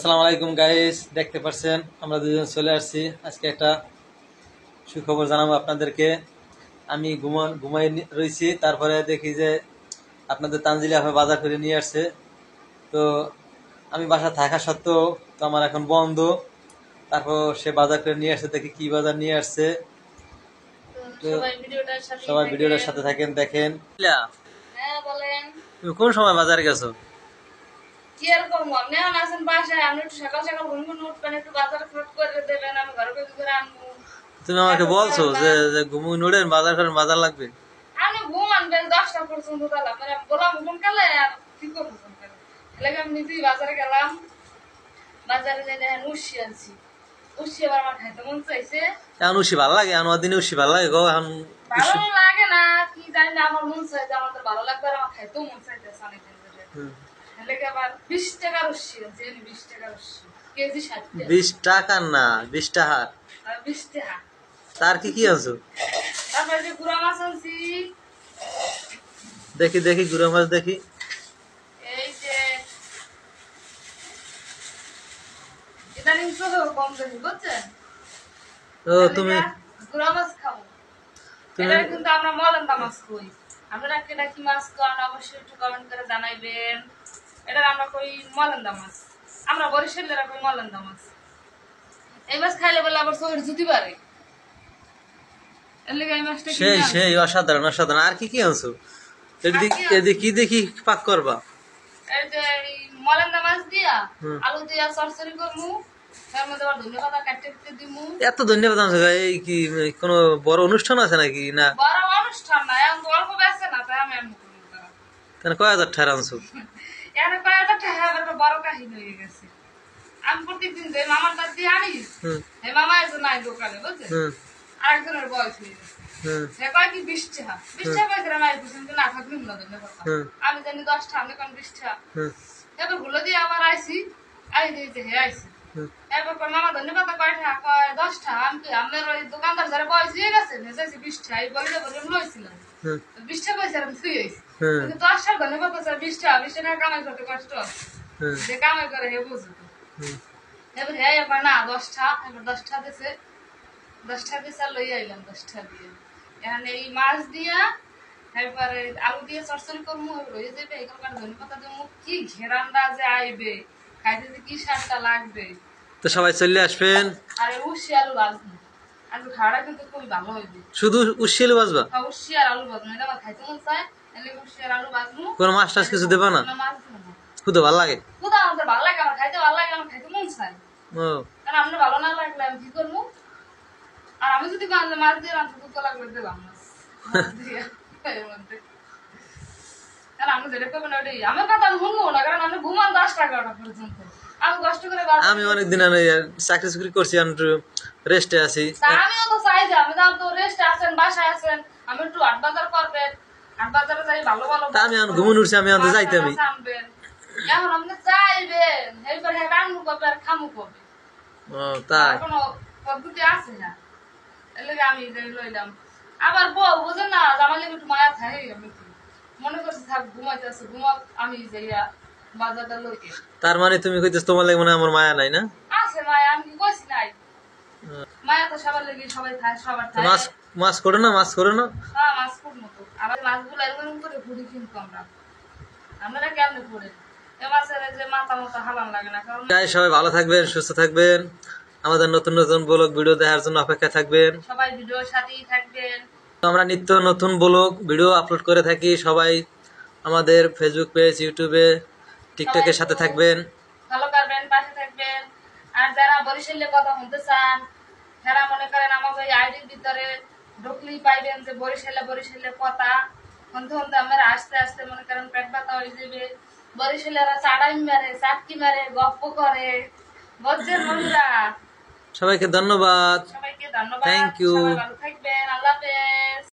আসসালামু আলাইকুম গাইস, দেখতে পাচ্ছেন আমরা দুজন চলে আসছি। আজকে একটা সুখবর জানাবো আপনাদেরকে। আমি ঘুমাই রয়েছি, তারপরে দেখি যে আপনাদের তানজিলা আপা বাজার করে নিয়ে আসছে। তো আমি বাসা থাকা সত্ত্বেও তো আমার এখন বন্ধ। তারপর সে বাজার করে নিয়ে আসছে, দেখি কি বাজার নিয়ে আসছে। তো সবাই ভিডিওটার সাথে থাকেন, দেখেন। তুমি কোন সময় বাজারে গেছো? কি আর করবো, আপনি এখন আসেন বাসায়, আপনি একটু সকাল সকাল ঘুম ঘুম উঠবেন, একটু বাজার খরচ করে দেবেন, আমি ঘরে বেশি করে আনবো। তুমি আমাকে বলছো যে ঘুমুই নোড়েন, বাজার করেন, বাজার লাগবে। আমি ঘুম আনবেন 10টা পর্যন্ত তাহলে মানে বললাম ঘুম কালে আর কি করবো ফোন করে এলাকা আমি নিজেই বাজারে গেলাম। বাজারে যাই দেখেন উসি আনছি। উসি আবার আমার খাইতে মন চাইছে। এখন উসি ভালো লাগে, আমার দিনে উসি ভালো লাগে গো। এখন ভালো লাগে না কি জানি না, আমার মন চাইছে, আমার তো ভালো লাগবে আর আমার খাইতেও মন চাইতেছে অনেকদিন ধরে। এলাকা আবার 20 টাকার উসি আনছি, 20 টাকার উসি কেজি 60 টাকা। 20 টাকা না, 20 টাকা। 20 টাকা। তার কি কি আনছো? তারপরে যে গুড়া মাছ আনছি, দেখি দেখি গুড়া মাছ দেখি। এই যে ইদানিং তো কম দেখি বুঝছেন। তো তুমি গুড়া মাছ খাবো। এটা কিন্তু আমরা মলান্দা মাছ কই। আপনারা কেটা কি মাছ খান অবশ্যই একটু কমেন্ট করে জানাইবেন। এটা আমরা কই মলান্দা মাছ, আমরা বরিশালেরা কই মলান্দা মাছ। এই মাছ খাইলে বলে আবার শরীর জুতি পারে। সেই সেই অসাধারণ অসাধারণ। আর কি কি আনছো? এদিকে কি দেখি পাক করবা? এই যে মলান্দা মাছ দিয়া আলু দিয়া চরচরি করমু, এর মধ্যে আবার ধন্যবাদ কাটতে কাটতে দিমু। এত ধন্যবাদ আনছো? এই কি কোনো বড় অনুষ্ঠান আছে নাকি? না বড় অনুষ্ঠান না, এখন অল্প বেছে না, তাই আমি এমন করি না। তাহলে কয় হাজার টাকা আনছো? এর কয়েকটা টাকা একটা বড় কাহিনী হয়ে গেছে। আমি প্রত্যেকদিন যে মামার কাছ দিয়ে আনি, এই মামা একজন নাই দোকানে বুঝছেন, আরেকজনের বয়স হয়ে গেছে। সে কয় কি 20 টাকা, 20 টাকা পয়সা আমার কিন্তু না থাকলে না দেন কথা। আমি জানি 10 টাকা, আমি কোন 20 টাকা। এবার ভুলে দিয়ে আবার আইছি, আই দিয়েছে হে আইছি। এবার কোন মামা ধন্যবাদ কয় টাকা, কয় 10 টাকা। আমি কি আমার ওই দোকানদার যারা বয়স হয়ে গেছে নেছে 20 টাকা, এই বলে বলে লইছিলাম 20 টাকা পয়সা আমি থুই আইছি। কিন্তু 10 টাকা ধন্যবাদ কইছে 20 টাকা কামাই করতে কষ্ট যে কামাই করে হে বুঝতো। এবার হে এবার না 10 টাকা, এবার 10 টাকা দিছে, 10 টাকা দিয়ে লই আইলাম 10 টাকা দিয়ে। এখন এই মাছ দিয়া এবারে আলু দিয়ে চরচরি করমু, রয়ে যাবে এখানকার ধন্যবাদ দেবো। কি ঘেরানটা যে আইবে, খাইতে যে কি স্বাদটা লাগবে। তো সবাই চলে আসবেন। আর উসি আলু ভাজবো, আলু খাওয়াটা কিন্তু খুবই ভালো হইবে। শুধু উসি আলু ভাজবা? উসি আর আলু ভাজবো, এটা আমার খাইতে মন চায়, এলে উসি আর আলু ভাজবো। কোনো মাছ টাছ কিছু দেবা না? মাছ দেবো না, শুধু ভালো লাগে। শুধু আমাদের ভালো লাগে, আমার খাইতে ভালো লাগে, আমার খাইতে মন চায়। কারণ আপনার ভালো না লাগলে আমি কি করবো? আর আমি যদি মাছ দিয়ে রান্না দুধ লাগবে দেবাম মাছ দিয়ে এর মধ্যে। কারণ আমি যেটা করবো না ওটাই আমার কথা, আমি শুনবো না, কারণ আমি ঘুমান 10 টাকা পর্যন্ত। আমি কষ্ট করে আমি অনেকদিন চাকরি চাকরি করছি, আমি রেস্টে আছি। আমিও তো চাই যে আমি তো রেস্টে আছেন, বাসায় আছেন, আমি একটু হাট বাজার করবেন, হাট বাজারে যাই ভালো ভালো। আমি এখন ঘুমন উঠছি, আমি এখন যাইতামই। এখন আপনি চাইবেন এইবার রান্নু করবে আর খামু করবে। তাই কোনো পদ্ধতি আছে না, এর লেগে আমি লইলাম। আবার বউ বুঝেন না, আমার লেগে একটু মায়া থাকে, আমি মনে করছি থাক ঘুমাইতে আছে ঘুমাক, আমি যাইয়া বাজারটা লই। তার মানে তুমি কইতেছ তোমার লাগে মনে আমার মায়া নাই? না আছে মায়া, আমি কি কইছি নাই? মায়া তো সবার লেগে, সবাই থাকে, সবার থাকে। মাছ মাছ করো না, মাছ করো না। হ্যাঁ মাছ খুব মতো, আবার মাছগুলো এরকম করে ঘুরি কিন্তু আমরা কেমনে করে এ মাছের যে মাথা মতো হালান লাগে না। কারণ সবাই ভালো থাকবেন, সুস্থ থাকবেন, আমাদের নতুন নতুন ব্লগ ভিডিও দেখার জন্য অপেক্ষা থাকবেন। সবাই ভিডিওর সাথেই থাকবেন। আমরা নিত্য নতুন ব্লগ ভিডিও আপলোড করে থাকি। সবাই আমাদের ফেসবুক পেজ, ইউটিউবে, টিকটকের সাথে থাকবেন, ফলো করবেন, পাশে থাকবেন। আর যারা বরিশালের কথা শুনতে চান, যারা মনে করেন আমাকে ওই আইডির ভিতরে ঢুকলেই পাইবেন যে বরিশালের কথা শুনতে শুনতে আমরা আস্তে আস্তে মনে করেন পেট ব্যথা হয়ে যাবে। বরিশালেরা চাড়াই মারে, চাটকি মারে, গপ্প করে, বুঝছেন বন্ধুরা? সবাইকে ধন্যবাদ। সবাইকে ধন্যবাদ, থ্যাংক ইউ। সবাই ভালো থাকবেন, আল্লাহ হাফেজ।